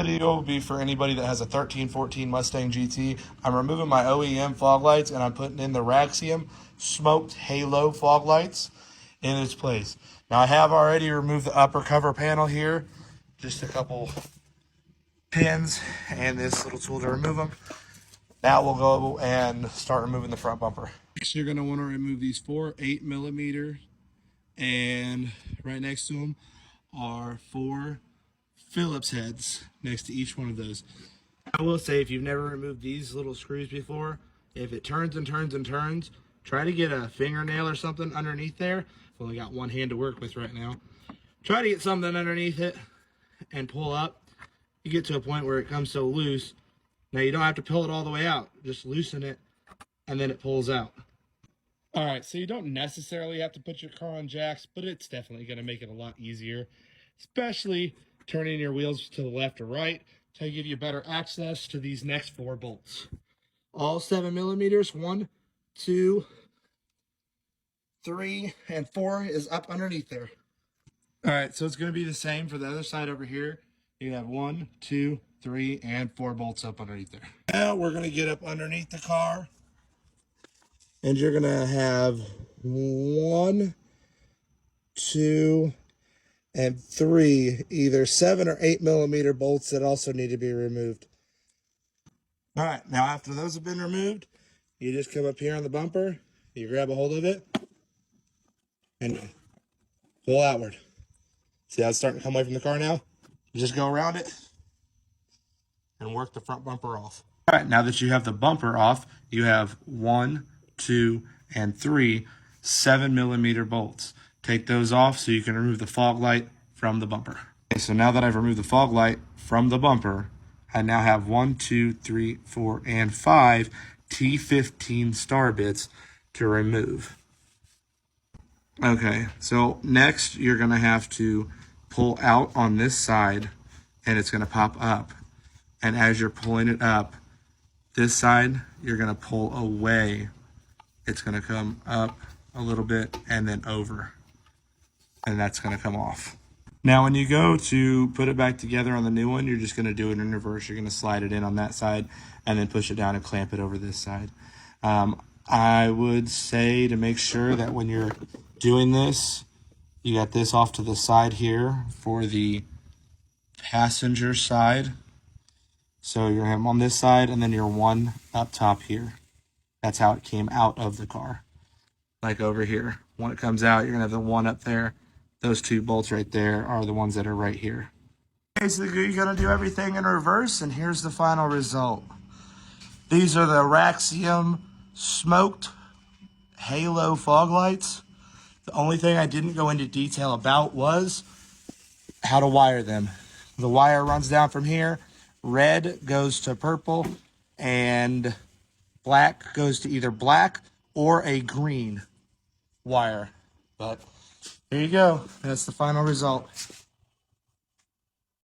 video will be for anybody that has a 1314 Mustang GT. I'm removing my OEM fog lights and I'm putting in the Raxiom smoked halo fog lights in its place. Now I have already removed the upper cover panel here, just a couple pins and this little tool to remove them. Now we'll go and start removing the front bumper. Next, you're going to want to remove these 4 8mm, and right next to them are 4 Phillips heads next to each one of those. I will say, if you've never removed these little screws before, if it turns and turns and turns, try to get a fingernail or something underneath there. I've only got one hand to work with right now. Try to get something underneath it and pull up. You get to a point where it comes so loose. Now you don't have to pull it all the way out. Just loosen it and then it pulls out. All right, so you don't necessarily have to put your car on jacks, but it's definitely going to make it a lot easier, especially turning your wheels to the left or right to give you better access to these next 4 bolts. All 7mm, 1, 2, 3, and 4 is up underneath there. All right, so it's going to be the same for the other side over here. You have 1, 2, 3, and 4 bolts up underneath there. Now we're going to get up underneath the car, and you're going to have 1, 2, and 3, either 7 or 8mm bolts that also need to be removed. All right, now after those have been removed, you just come up here on the bumper, you grab a hold of it, and pull outward. See how it's starting to come away from the car now? You just go around it and work the front bumper off. All right, now that you have the bumper off, you have 1, 2, and 3 7mm bolts. Take those off so you can remove the fog light from the bumper. Okay, so now that I've removed the fog light from the bumper, I now have 1, 2, 3, 4, and 5 T15 star bits to remove. Okay, so next you're going to have to pull out on this side and it's going to pop up. And as you're pulling it up, this side, you're going to pull away. It's going to come up a little bit and then over. And that's going to come off. Now, when you go to put it back together on the new one, you're just going to do it in reverse. You're going to slide it in on that side and then push it down and clamp it over this side. I would say to make sure that when you're doing this, you got this off to the side here for the passenger side. So you're on this side and then your one up top here. That's how it came out of the car. Like over here. When it comes out, you're going to have the one up there. Those 2 bolts right there are the ones that are right here. Basically, you're going to do everything in reverse, and here's the final result. These are the Raxiom smoked halo fog lights. The only thing I didn't go into detail about was how to wire them. The wire runs down from here. Red goes to purple, and black goes to either black or a green wire. But there you go. That's the final result.